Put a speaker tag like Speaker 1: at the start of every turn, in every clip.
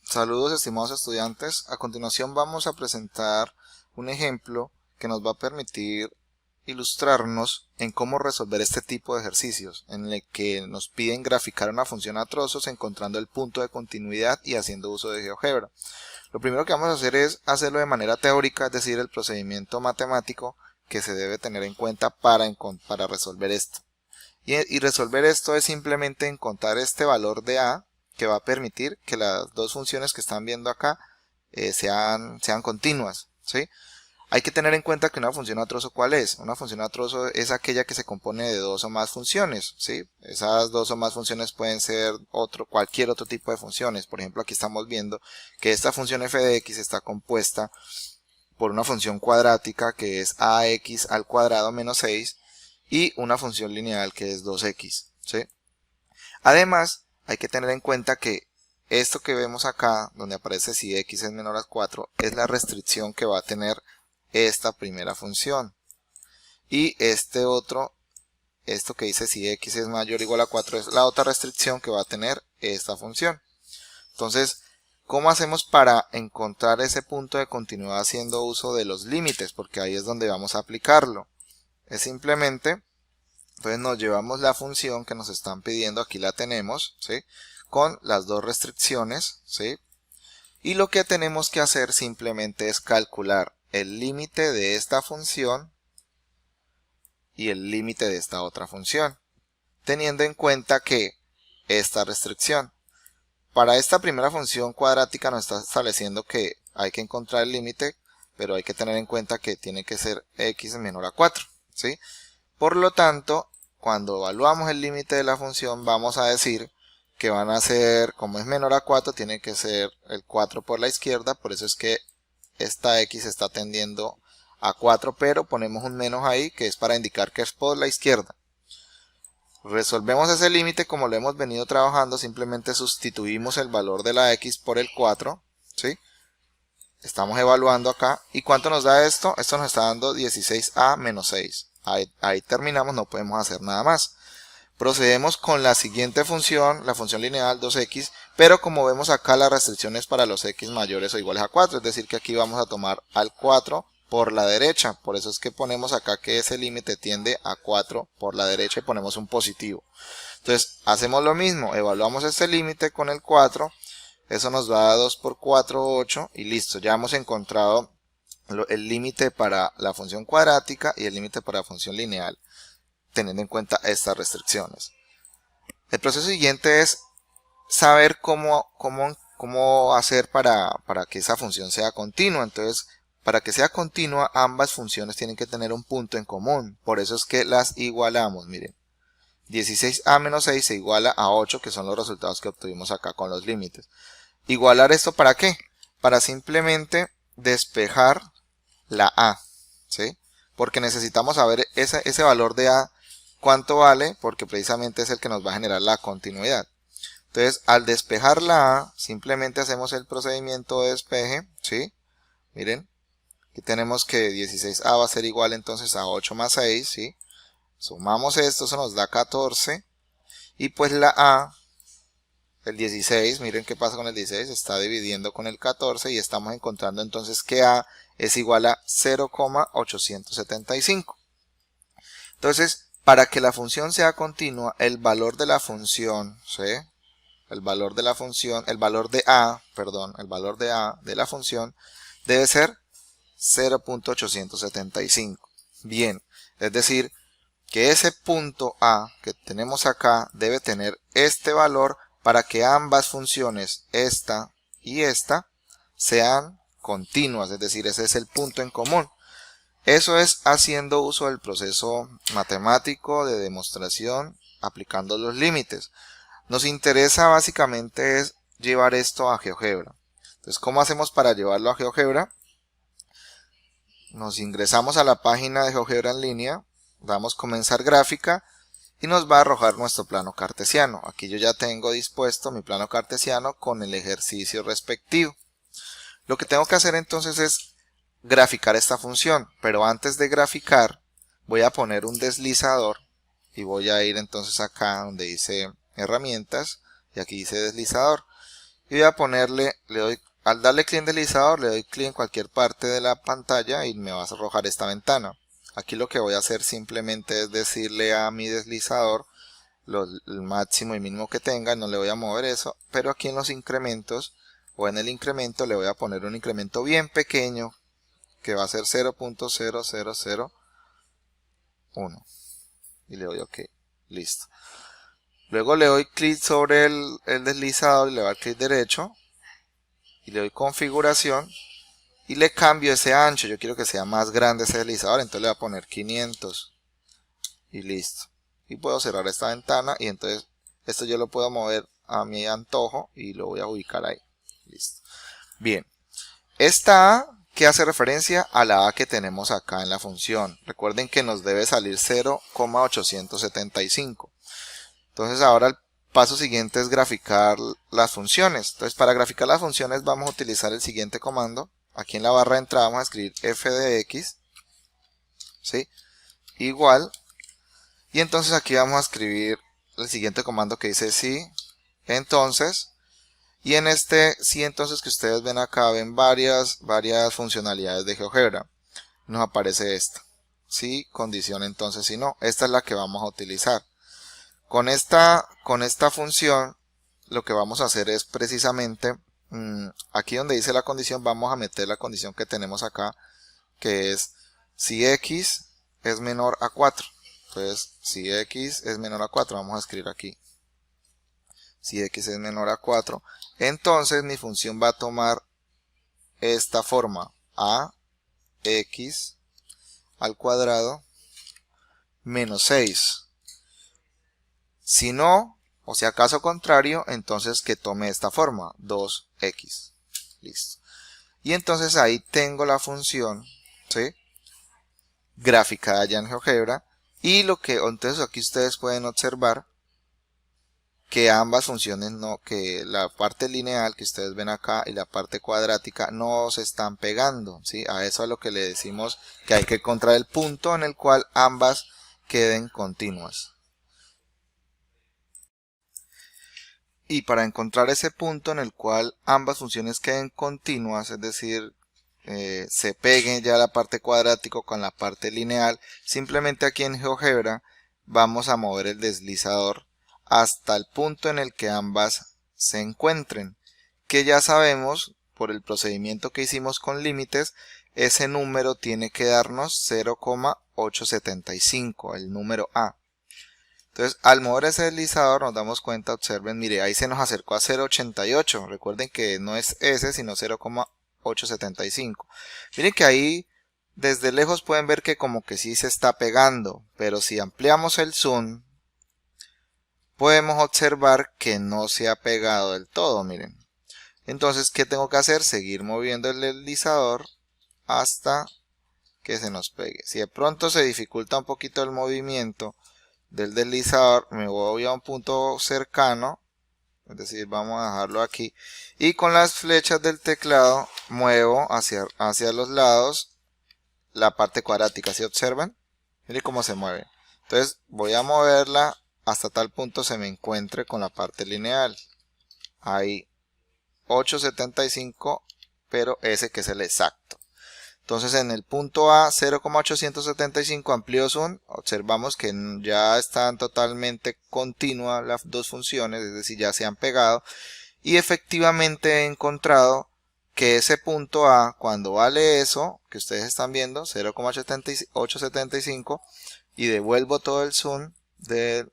Speaker 1: Saludos estimados estudiantes, a continuación vamos a presentar un ejemplo que nos va a permitir ilustrarnos en cómo resolver este tipo de ejercicios, en el que nos piden graficar una función a trozos encontrando el punto de continuidad y haciendo uso de GeoGebra. Lo primero que vamos a hacer es hacerlo de manera teórica, es decir, el procedimiento matemático que se debe tener en cuenta para resolver esto. Y resolver esto es simplemente encontrar este valor de A que va a permitir que las dos funciones que están viendo acá sean continuas, ¿sí? Hay que tener en cuenta que una función a trozo, ¿cuál es? Una función a trozo es aquella que se compone de dos o más funciones, ¿sí? Esas dos o más funciones pueden ser cualquier otro tipo de funciones. Por ejemplo, aquí estamos viendo que esta función f de x está compuesta por una función cuadrática que es ax al cuadrado menos 6 y una función lineal que es 2x, ¿sí? Además, hay que tener en cuenta que esto que vemos acá, donde aparece si x es menor a 4, es la restricción que va a tener esta primera función. Y esto que dice si x es mayor o igual a 4, es la otra restricción que va a tener esta función. Entonces, ¿cómo hacemos para encontrar ese punto de continuidad haciendo uso de los límites? Porque ahí es donde vamos a aplicarlo. Es simplemente... Entonces nos llevamos la función que nos están pidiendo, aquí la tenemos, ¿sí? Con las dos restricciones, ¿sí? Y lo que tenemos que hacer simplemente es calcular el límite de esta función y el límite de esta otra función, teniendo en cuenta que esta restricción. Para esta primera función cuadrática nos está estableciendo que hay que encontrar el límite, pero hay que tener en cuenta que tiene que ser x menor a 4, ¿sí? Por lo tanto, cuando evaluamos el límite de la función, vamos a decir que van a ser, como es menor a 4, tiene que ser el 4 por la izquierda, por eso es que esta x está tendiendo a 4, pero ponemos un menos ahí, que es para indicar que es por la izquierda. Resolvemos ese límite como lo hemos venido trabajando, simplemente sustituimos el valor de la x por el 4, ¿sí? Estamos evaluando acá. ¿Y cuánto nos da esto? Esto nos está dando 16a menos 6. Ahí terminamos, no podemos hacer nada más. Procedemos con la siguiente función, la función lineal 2x, pero como vemos acá las restricciones para los x mayores o iguales a 4, es decir que aquí vamos a tomar al 4 por la derecha, por eso es que ponemos acá que ese límite tiende a 4 por la derecha y ponemos un positivo. Entonces hacemos lo mismo, evaluamos este límite con el 4, eso nos da 2 por 4, 8 y listo, ya hemos encontrado el límite para la función cuadrática y el límite para la función lineal, teniendo en cuenta estas restricciones. El proceso siguiente es saber cómo hacer para que esa función sea continua. Entonces, para que sea continua, ambas funciones tienen que tener un punto en común. Por eso es que las igualamos. Miren, 16a menos 6 se iguala a 8, que son los resultados que obtuvimos acá con los límites. ¿Igualar esto para qué? Para simplemente despejar la a, ¿sí? Porque necesitamos saber ese valor de a cuánto vale, porque precisamente es el que nos va a generar la continuidad. Entonces, al despejar la a, simplemente hacemos el procedimiento de despeje, ¿sí? Miren, aquí tenemos que 16a va a ser igual entonces a 8 más 6, ¿sí? Sumamos esto, eso nos da 14, y pues la a, el 16, miren qué pasa con el 16, está dividiendo con el 14 y estamos encontrando entonces que a es igual a 0,875. Entonces, para que la función sea continua, el valor de la función, ¿sí? El valor de a de la función debe ser 0,875. Bien, es decir, que ese punto a que tenemos acá debe tener este valor para que ambas funciones, esta y esta, sean continuas, es decir, ese es el punto en común. Eso es haciendo uso del proceso matemático de demostración, aplicando los límites. Nos interesa básicamente es llevar esto a GeoGebra. Entonces, ¿cómo hacemos para llevarlo a GeoGebra? Nos ingresamos a la página de GeoGebra en línea, damos comenzar gráfica y nos va a arrojar nuestro plano cartesiano. Aquí yo ya tengo dispuesto mi plano cartesiano con el ejercicio respectivo. Lo que tengo que hacer entonces es graficar esta función, pero antes de graficar voy a poner un deslizador y voy a ir entonces acá donde dice herramientas y aquí dice deslizador. y voy a ponerle, al darle clic en deslizador, le doy clic en cualquier parte de la pantalla y me va a arrojar esta ventana. Aquí lo que voy a hacer simplemente es decirle a mi deslizador el máximo y mínimo que tenga, no le voy a mover eso, pero aquí en los incrementos o en el incremento le voy a poner un incremento bien pequeño que va a ser 0.0001 y le doy OK, listo. Luego le doy clic sobre el deslizador y le doy clic derecho y le doy configuración y le cambio ese ancho. Yo quiero que sea más grande ese deslizador, entonces le voy a poner 500 y listo. Y puedo cerrar esta ventana y entonces esto yo lo puedo mover a mi antojo y lo voy a ubicar ahí. Listo. Bien, esta A que hace referencia a la A que tenemos acá en la función. Recuerden que nos debe salir 0,875. Entonces ahora el paso siguiente es graficar las funciones. Entonces para graficar las funciones vamos a utilizar el siguiente comando. Aquí en la barra de entrada vamos a escribir f de x, ¿sí? Igual. Y entonces aquí vamos a escribir el siguiente comando que dice sí, entonces. Y en este sí entonces que ustedes ven acá, ven varias funcionalidades de GeoGebra. Nos aparece esta. Sí, condición entonces si no. Esta es la que vamos a utilizar. Con esta función lo que vamos a hacer es precisamente, aquí donde dice la condición vamos a meter la condición que tenemos acá, que es si x es menor a 4. Entonces, si x es menor a 4, vamos a escribir aquí. Si x es menor a 4, entonces mi función va a tomar esta forma. Ax al cuadrado menos 6. Si no, o si acaso contrario, entonces que tome esta forma. 2x. Listo. Y entonces ahí tengo la función, ¿sí?, graficada ya en GeoGebra. Y entonces aquí ustedes pueden observar que ambas funciones, que la parte lineal que ustedes ven acá y la parte cuadrática no se están pegando, ¿sí? A eso es lo que le decimos que hay que encontrar el punto en el cual ambas queden continuas. Y para encontrar ese punto en el cual ambas funciones queden continuas, es decir, se peguen ya la parte cuadrática con la parte lineal, simplemente aquí en GeoGebra vamos a mover el deslizador hasta el punto en el que ambas se encuentren, que ya sabemos por el procedimiento que hicimos con límites, ese número tiene que darnos 0,875, el número A. Entonces al mover ese deslizador nos damos cuenta, observen, mire, ahí se nos acercó a 0,88, recuerden que no es ese sino 0,875. Miren que ahí desde lejos pueden ver que como que sí se está pegando, pero si ampliamos el zoom podemos observar que no se ha pegado del todo, miren. Entonces, ¿qué tengo que hacer? Seguir moviendo el deslizador hasta que se nos pegue. Si de pronto se dificulta un poquito el movimiento del deslizador, me voy a un punto cercano, es decir, vamos a dejarlo aquí, y con las flechas del teclado muevo hacia los lados la parte cuadrática. ¿Sí observan? Miren cómo se mueve. Entonces voy a moverla hasta tal punto se me encuentre con la parte lineal. Ahí 875, pero ese que es el exacto. Entonces en el punto A, 0,875 amplio zoom, observamos que ya están totalmente continuas las dos funciones, es decir, ya se han pegado. Y efectivamente he encontrado que ese punto A, cuando vale eso, que ustedes están viendo, 0,875, y devuelvo todo el zoom de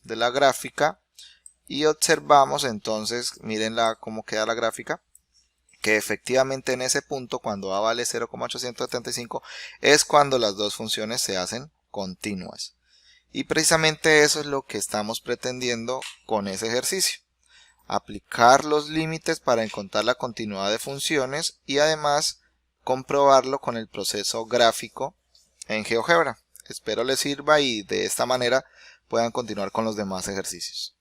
Speaker 1: la gráfica, y observamos entonces, miren cómo queda la gráfica, que efectivamente en ese punto cuando A vale 0,875 es cuando las dos funciones se hacen continuas. Y precisamente eso es lo que estamos pretendiendo con ese ejercicio. Aplicar los límites para encontrar la continuidad de funciones y además comprobarlo con el proceso gráfico en GeoGebra. Espero les sirva y de esta manera puedan continuar con los demás ejercicios.